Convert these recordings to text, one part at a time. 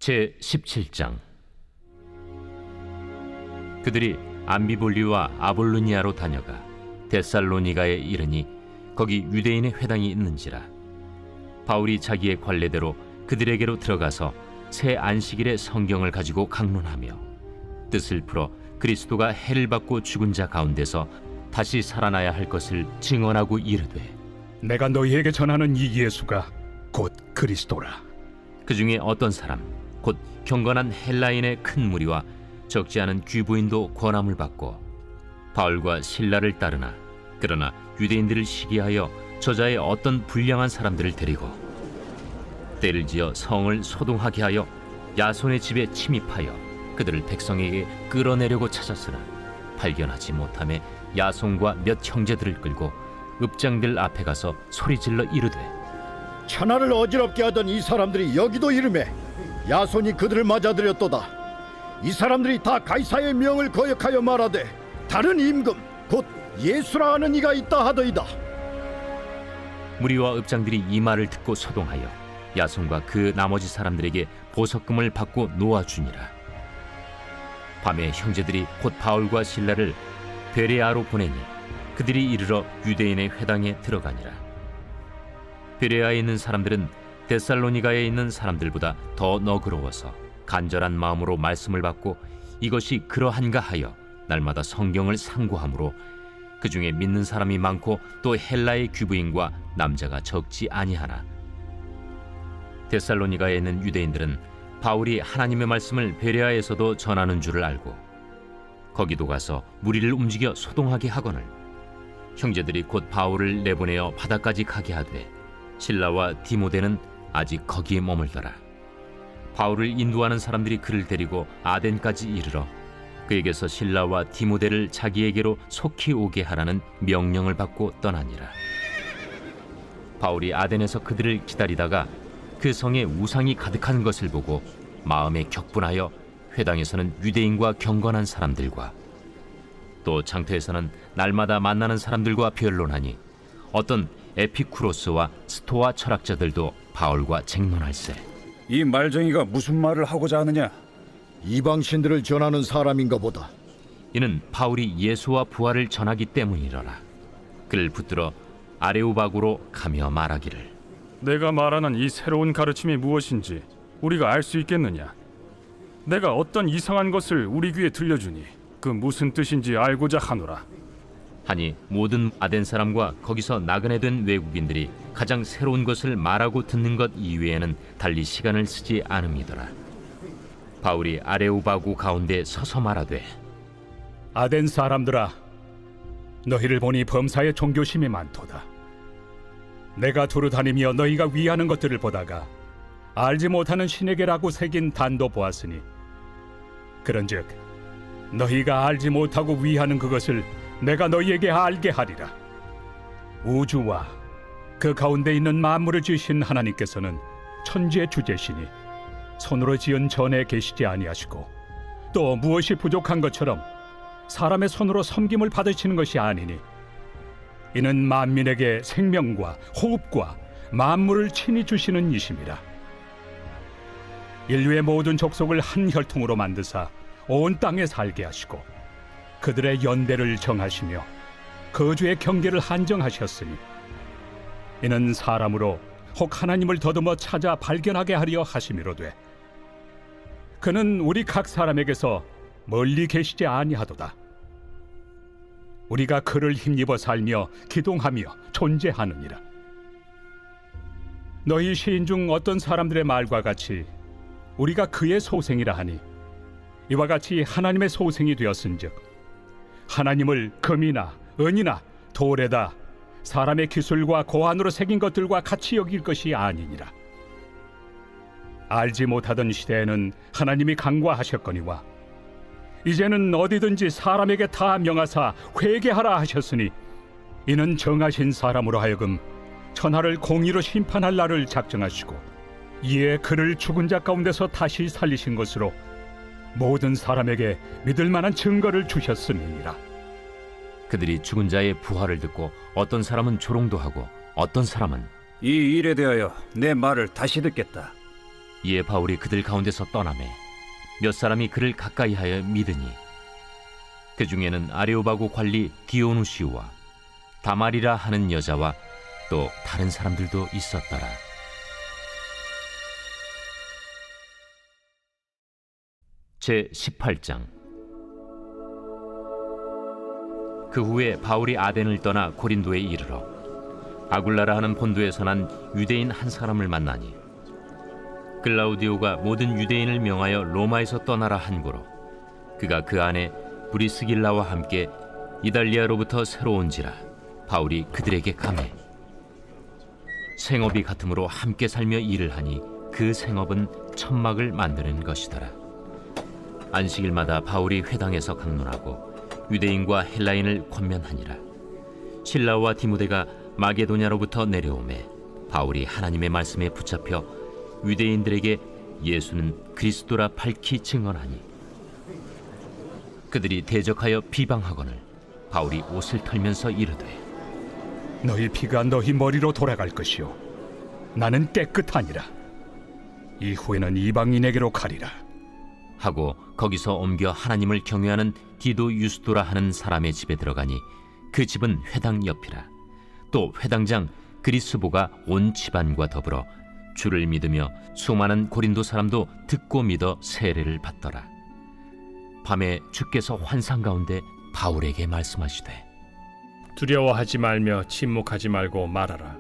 제17장. 그들이 암비볼리와 아볼로니아로 다녀가 데살로니가에 이르니 거기 유대인의 회당이 있는지라. 바울이 자기의 관례대로 그들에게로 들어가서 새 안식일에 성경을 가지고 강론하며 뜻을 풀어 그리스도가 해를 받고 죽은 자 가운데서 다시 살아나야 할 것을 증언하고 이르되, 내가 너희에게 전하는 이 예수가 곧 그리스도라. 그 중에 어떤 사람 곧 경건한 헬라인의 큰 무리와 적지 않은 귀부인도 권함을 받고 바울과 실라를 따르나, 그러나 유대인들을 시기하여 저자의 어떤 불량한 사람들을 데리고 때를 지어 성을 소동하게 하여 야손의 집에 침입하여 그들을 백성에게 끌어내려고 찾았으나 발견하지 못하며 야손과 몇 형제들을 끌고 읍장들 앞에 가서 소리질러 이르되, 천하를 어지럽게 하던 이 사람들이 여기도 이르매 야손이 그들을 맞아들였도다. 이 사람들이 다 가이사의 명을 거역하여 말하되 다른 임금 곧 예수라 하는 이가 있다 하더이다. 무리와 읍장들이 이 말을 듣고 소동하여 야손과 그 나머지 사람들에게 보석금을 받고 놓아주니라. 밤에 형제들이 곧 바울과 실라를 베레아로 보내니 그들이 이르러 유대인의 회당에 들어가니라. 베레아에 있는 사람들은 데살로니가에 있는 사람들보다 더 너그러워서 간절한 마음으로 말씀을 받고 이것이 그러한가 하여 날마다 성경을 상고하므로 그 중에 믿는 사람이 많고 또 헬라의 귀부인과 남자가 적지 아니하나, 데살로니가에 있는 유대인들은 바울이 하나님의 말씀을 베레아에서도 전하는 줄을 알고 거기도 가서 무리를 움직여 소동하게 하거늘 형제들이 곧 바울을 내보내어 바다까지 가게 하되 실라와 디모데는 아직 거기에 머물더라. 바울을 인도하는 사람들이 그를 데리고 아덴까지 이르러 그에게서 실라와 디모데를 자기에게로 속히 오게 하라는 명령을 받고 떠나니라. 바울이 아덴에서 그들을 기다리다가 그 성에 우상이 가득한 것을 보고 마음에 격분하여 회당에서는 유대인과 경건한 사람들과 또 장터에서는 날마다 만나는 사람들과 변론하니 어떤 에피쿠로스와 스토아 철학자들도 바울과 쟁론할세. 이 말쟁이가 무슨 말을 하고자 하느냐? 이방신들을 전하는 사람인가 보다. 이는 바울이 예수와 부활을 전하기 때문이러라. 그를 붙들어 아레오바구로 가며 말하기를, 내가 말하는 이 새로운 가르침이 무엇인지 우리가 알 수 있겠느냐? 내가 어떤 이상한 것을 우리 귀에 들려주니 그 무슨 뜻인지 알고자 하노라. 하니 모든 아덴 사람과 거기서 나그네 된 외국인들이 가장 새로운 것을 말하고 듣는 것 이외에는 달리 시간을 쓰지 않음이더라. 바울이 아레오바구 가운데 서서 말하되, 아덴 사람들아, 너희를 보니 범사에 종교심이 많도다. 내가 두루 다니며 너희가 위하는 것들을 보다가 알지 못하는 신에게라고 새긴 단도 보았으니 그런즉 너희가 알지 못하고 위하는 그것을 내가 너희에게 알게 하리라. 우주와 그 가운데 있는 만물을 지으신 하나님께서는 천지의 주제시니 손으로 지은 전에 계시지 아니하시고 또 무엇이 부족한 것처럼 사람의 손으로 섬김을 받으시는 것이 아니니 이는 만민에게 생명과 호흡과 만물을 친히 주시는 이심이라. 인류의 모든 족속을 한 혈통으로 만드사 온 땅에 살게 하시고 그들의 연대를 정하시며 거주의 경계를 한정하셨으니 이는 사람으로 혹 하나님을 더듬어 찾아 발견하게 하려 하심이로되 그는 우리 각 사람에게서 멀리 계시지 아니하도다. 우리가 그를 힘입어 살며 기동하며 존재하느니라. 너희 시인 중 어떤 사람들의 말과 같이 우리가 그의 소생이라 하니 이와 같이 하나님의 소생이 되었은즉 하나님을 금이나 은이나 돌에다 사람의 기술과 고안으로 새긴 것들과 같이 여길 것이 아니니라. 알지 못하던 시대에는 하나님이 간과하셨거니와 이제는 어디든지 사람에게 다 명하사 회개하라 하셨으니 이는 정하신 사람으로 하여금 천하를 공의로 심판할 날을 작정하시고 이에 그를 죽은 자 가운데서 다시 살리신 것으로 모든 사람에게 믿을 만한 증거를 주셨음이니라. 그들이 죽은 자의 부활을 듣고 어떤 사람은 조롱도 하고 어떤 사람은 이 일에 대하여 내 말을 다시 듣겠다. 이에 바울이 그들 가운데서 떠나매 몇 사람이 그를 가까이하여 믿으니 그 중에는 아레오바고 관리 디오누시우와 다말이라 하는 여자와 또 다른 사람들도 있었더라. 제 18장. 그 후에 바울이 아덴을 떠나 고린도에 이르러 아굴라라 하는 본도에서 난 유대인 한 사람을 만나니 글라우디오가 모든 유대인을 명하여 로마에서 떠나라 한고로 그가 그 안에 브리스길라와 함께 이달리아로부터 새로 온지라 바울이 그들에게 감해 생업이 같으므로 함께 살며 일을 하니 그 생업은 천막을 만드는 것이더라. 안식일마다 바울이 회당에서 강론하고 유대인과 헬라인을 권면하니라. 실라와 디모데가 마게도냐로부터 내려오매 바울이 하나님의 말씀에 붙잡혀 유대인들에게 예수는 그리스도라 밝히 증언하니 그들이 대적하여 비방하거늘 바울이 옷을 털면서 이르되 너희 피가 너희 머리로 돌아갈 것이요 나는 깨끗하니라. 이후에는 이방인에게로 가리라. 하고 거기서 옮겨 하나님을 경외하는 디도 유스도라 하는 사람의 집에 들어가니 그 집은 회당 옆이라. 또 회당장 그리스보가 온 집안과 더불어 주를 믿으며 수많은 고린도 사람도 듣고 믿어 세례를 받더라. 밤에 주께서 환상 가운데 바울에게 말씀하시되 두려워하지 말며 침묵하지 말고 말하라.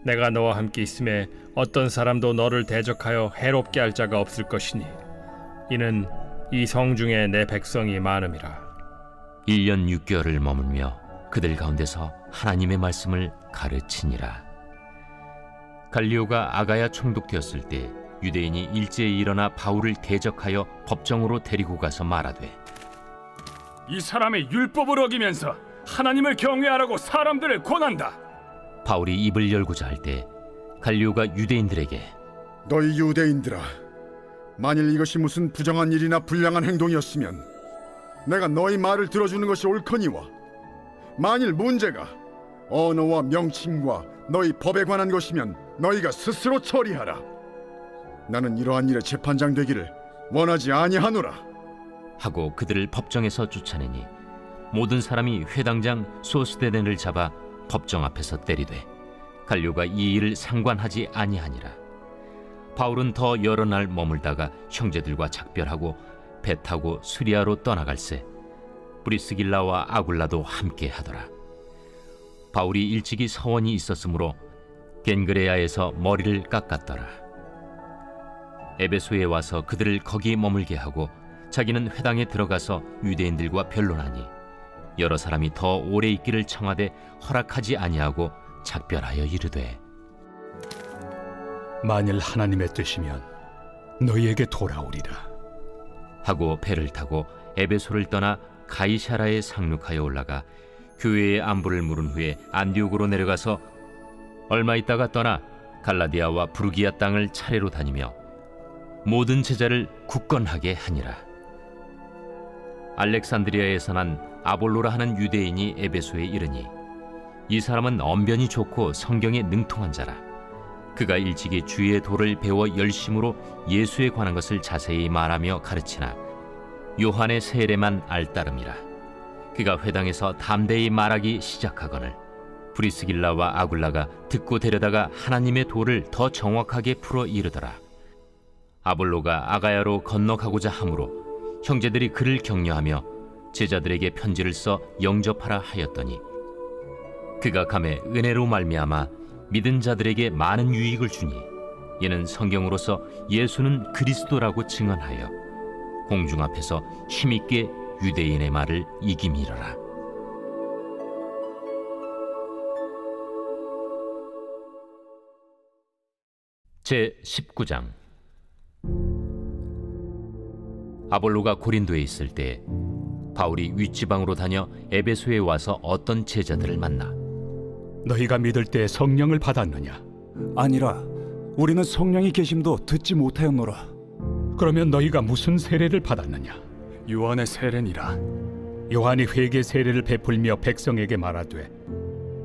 내가 너와 함께 있음에 어떤 사람도 너를 대적하여 해롭게 할 자가 없을 것이니 이는 이 성 중에 내 백성이 많음이라. 1년 6개월을 머물며 그들 가운데서 하나님의 말씀을 가르치니라. 갈리오가 아가야 총독되었을 때 유대인이 일제히 일어나 바울을 대적하여 법정으로 데리고 가서 말하되 이 사람의 율법을 어기면서 하나님을 경외하라고 사람들을 권한다. 바울이 입을 열고자 할 때 갈리오가 유대인들에게 너희 유대인들아, 만일 이것이 무슨 부정한 일이나 불량한 행동이었으면 내가 너희 말을 들어주는 것이 옳거니와 만일 문제가 언어와 명칭과 너희 법에 관한 것이면 너희가 스스로 처리하라. 나는 이러한 일에 재판장 되기를 원하지 아니하노라. 하고 그들을 법정에서 쫓아내니 모든 사람이 회당장 소스데넨을 잡아 법정 앞에서 때리되 갈료가 이 일을 상관하지 아니하니라. 바울은 더 여러 날 머물다가 형제들과 작별하고 배 타고 수리아로 떠나갈새 브리스길라와 아굴라도 함께 하더라. 바울이 일찍이 서원이 있었으므로 겐그레아에서 머리를 깎았더라. 에베소에 와서 그들을 거기 머물게 하고 자기는 회당에 들어가서 유대인들과 변론하니 여러 사람이 더 오래 있기를 청하되 허락하지 아니하고 작별하여 이르되 만일 하나님의 뜻이면 너희에게 돌아오리라. 하고 배를 타고 에베소를 떠나 가이사라에 상륙하여 올라가 교회의 안부를 물은 후에 안디옥으로 내려가서 얼마 있다가 떠나 갈라디아와 부르기아 땅을 차례로 다니며 모든 제자를 굳건하게 하니라. 알렉산드리아에서 난 아볼로라 하는 유대인이 에베소에 이르니 이 사람은 언변이 좋고 성경에 능통한 자라. 그가 일찍이 주의 도를 배워 열심으로 예수에 관한 것을 자세히 말하며 가르치나 요한의 세례만 알따름이라. 그가 회당에서 담대히 말하기 시작하거늘 브리스길라와 아굴라가 듣고 데려다가 하나님의 도를 더 정확하게 풀어 이르더라. 아볼로가 아가야로 건너가고자 하므로 형제들이 그를 격려하며 제자들에게 편지를 써 영접하라 하였더니 그가 감에 은혜로 말미암아 믿은 자들에게 많은 유익을 주니 이는 성경으로서 예수는 그리스도라고 증언하여 공중 앞에서 힘있게 유대인의 말을 이김이러라. 제 19장. 아볼로가 고린도에 있을 때 바울이 윗지방으로 다녀 에베소에 와서 어떤 제자들을 만나 너희가 믿을 때 성령을 받았느냐? 아니라 우리는 성령이 계심도 듣지 못하였노라. 그러면 너희가 무슨 세례를 받았느냐? 요한의 세례니라. 요한이 회개 세례를 베풀며 백성에게 말하되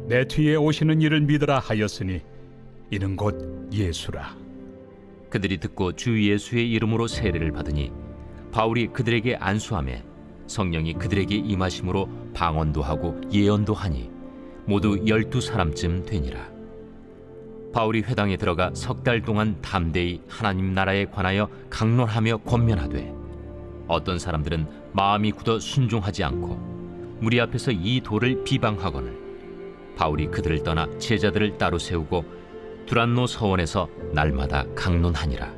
내 뒤에 오시는 이를 믿으라 하였으니 이는 곧 예수라. 그들이 듣고 주 예수의 이름으로 세례를 받으니 바울이 그들에게 안수하매 성령이 그들에게 임하심으로 방언도 하고 예언도 하니 모두 12사람쯤 되니라. 바울이 회당에 들어가 석 달 동안 담대히 하나님 나라에 관하여 강론하며 권면하되 어떤 사람들은 마음이 굳어 순종하지 않고 무리 앞에서 이 도를 비방하거늘 바울이 그들을 떠나 제자들을 따로 세우고 두란노 서원에서 날마다 강론하니라.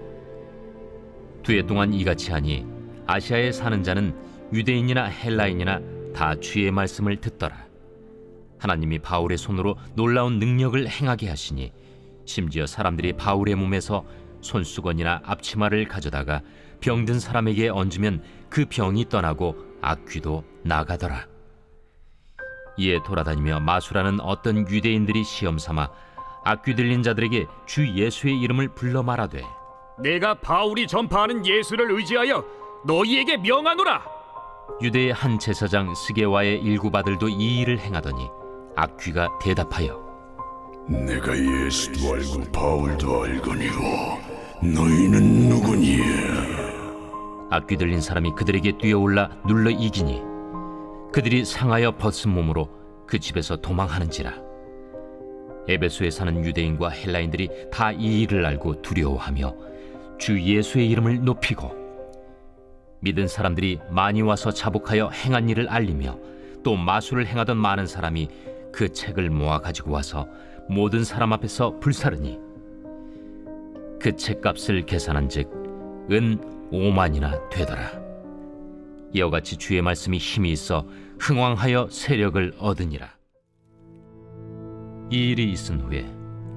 2해 동안 이같이 하니 아시아에 사는 자는 유대인이나 헬라인이나 다 주의 말씀을 듣더라. 하나님이 바울의 손으로 놀라운 능력을 행하게 하시니 심지어 사람들이 바울의 몸에서 손수건이나 앞치마를 가져다가 병든 사람에게 얹으면 그 병이 떠나고 악귀도 나가더라. 이에 돌아다니며 마술하는 어떤 유대인들이 시험 삼아 악귀 들린 자들에게 주 예수의 이름을 불러 말하되 내가 바울이 전파하는 예수를 의지하여 너희에게 명하노라. 유대의 한 제사장 스게와의 일곱 아들도 이 일을 행하더니 악귀가 대답하여 내가 예수도 알고 바울도 알거니와 너희는 누구니? 악귀 들린 사람이 그들에게 뛰어올라 눌러 이기니 그들이 상하여 벗은 몸으로 그 집에서 도망하는지라. 에베소에 사는 유대인과 헬라인들이 다 이 일을 알고 두려워하며 주 예수의 이름을 높이고 믿은 사람들이 많이 와서 자복하여 행한 일을 알리며 또 마술을 행하던 많은 사람이 그 책을 모아 가지고 와서 모든 사람 앞에서 불사르니 그 책값을 계산한즉 은 5만이나 되더라. 이와 같이 주의 말씀이 힘이 있어 흥왕하여 세력을 얻으니라. 이 일이 있은 후에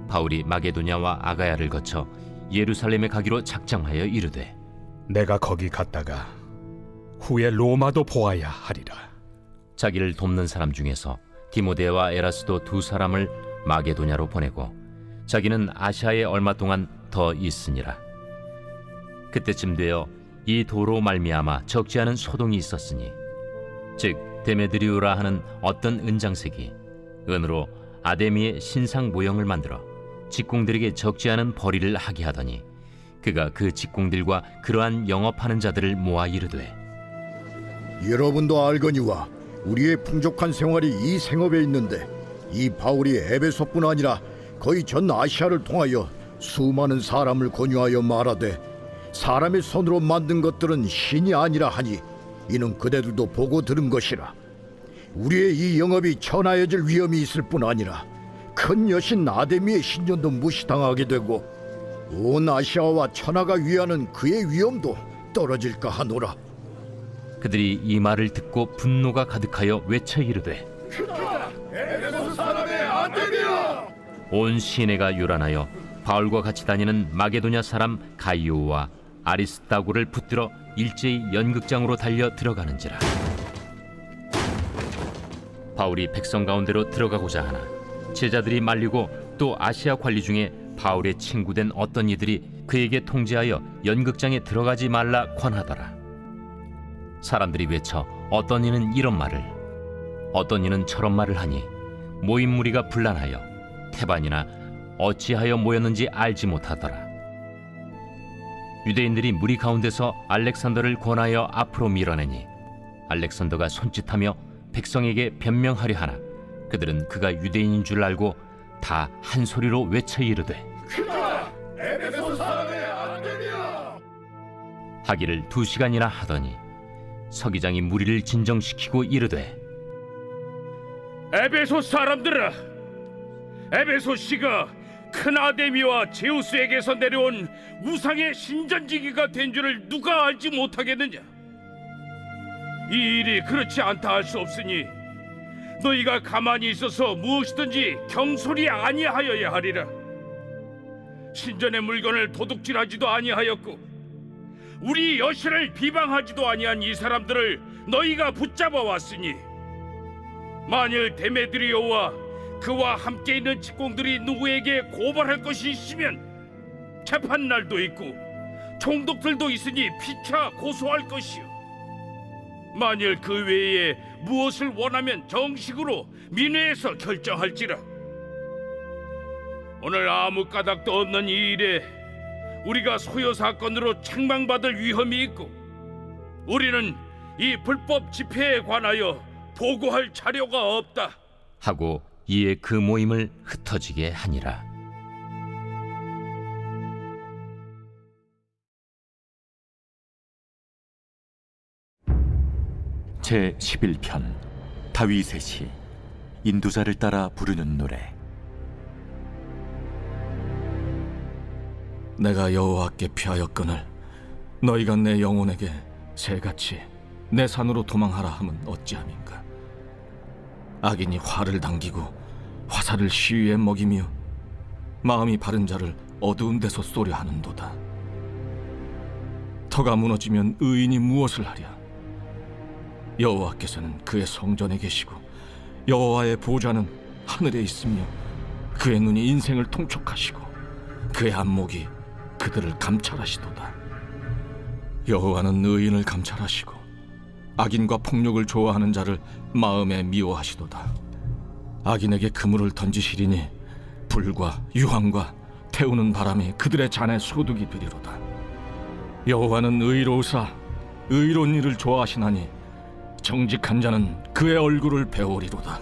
바울이 마게도냐와 아가야를 거쳐 예루살렘에 가기로 작정하여 이르되 내가 거기 갔다가 후에 로마도 보아야 하리라. 자기를 돕는 사람 중에서 디모데와 에라스도 2사람을 마게도냐로 보내고 자기는 아시아에 얼마 동안 더 있으니라. 그때쯤 되어 이 도로 말미암아 적지 않은 소동이 있었으니 즉 데메드리오라 하는 어떤 은장색이 은으로 아데미의 신상 모형을 만들어 직공들에게 적지 않은 벌이를 하게 하더니 그가 그 직공들과 그러한 영업하는 자들을 모아 이르되 여러분도 알거니와 우리의 풍족한 생활이 이 생업에 있는데 이 바울이 에베소뿐 아니라 거의 전 아시아를 통하여 수많은 사람을 권유하여 말하되 사람의 손으로 만든 것들은 신이 아니라 하니 이는 그대들도 보고 들은 것이라. 우리의 이 영업이 천하여질 위험이 있을 뿐 아니라 큰 여신 아데미의 신전도 무시당하게 되고 온 아시아와 천하가 위하는 그의 위엄도 떨어질까 하노라. 그들이 이 말을 듣고 분노가 가득하여 외쳐 이르되 온 시내가 요란하여 바울과 같이 다니는 마게도냐 사람 가이오와 아리스다고를 붙들어 일제히 연극장으로 달려 들어가는지라. 바울이 백성 가운데로 들어가고자 하나 제자들이 말리고 또 아시아 관리 중에 바울의 친구된 어떤 이들이 그에게 통제하여 연극장에 들어가지 말라 권하더라. 사람들이 외쳐 어떤 이는 이런 말을 어떤 이는 저런 말을 하니 모인 무리가 분란하여 태반이나 어찌하여 모였는지 알지 못하더라. 유대인들이 무리 가운데서 알렉산더를 권하여 앞으로 밀어내니 알렉산더가 손짓하며 백성에게 변명하려 하나 그들은 그가 유대인인 줄 알고 다 한 소리로 외쳐 이르되 하기를 2시간이나 하더니 서기장이 무리를 진정시키고 이르되 에베소 사람들아, 에베소 씨가 큰 아데미와 제우스에게서 내려온 우상의 신전지기가 된 줄을 누가 알지 못하겠느냐? 이 일이 그렇지 않다 할 수 없으니 너희가 가만히 있어서 무엇이든지 경솔이 아니하여야 하리라. 신전의 물건을 도둑질하지도 아니하였고 우리 여신을 비방하지도 아니한 이 사람들을 너희가 붙잡아 왔으니 만일 데메드리오와 그와 함께 있는 직공들이 누구에게 고발할 것이 있으면 재판날도 있고 총독들도 있으니 피차 고소할 것이요 만일 그 외에 무엇을 원하면 정식으로 민회에서 결정할지라. 오늘 아무 까닭도 없는 이 일에 우리가 소요 사건으로 책망받을 위험이 있고 우리는 이 불법 집회에 관하여 보고할 자료가 없다 하고 이에 그 모임을 흩어지게 하니라. 제 11편 다윗의 시 인도자를 따라 부르는 노래. 내가 여호와께 피하였거늘 너희가 내 영혼에게 새같이 내 산으로 도망하라 함은 어찌함인가. 악인이 활을 당기고 화살을 시위에 먹이며 마음이 바른 자를 어두운 데서 쏘려 하는도다. 터가 무너지면 의인이 무엇을 하랴. 여호와께서는 그의 성전에 계시고 여호와의 보좌는 하늘에 있으며 그의 눈이 인생을 통촉하시고 그의 안목이 그들을 감찰하시도다. 여호와는 의인을 감찰하시고 악인과 폭력을 좋아하는 자를 마음에 미워하시도다. 악인에게 그물을 던지시리니 불과 유황과 태우는 바람이 그들의 잔에 소득이 되리로다. 여호와는 의로우사 의로운 일을 좋아하시나니 정직한 자는 그의 얼굴을 배우리로다.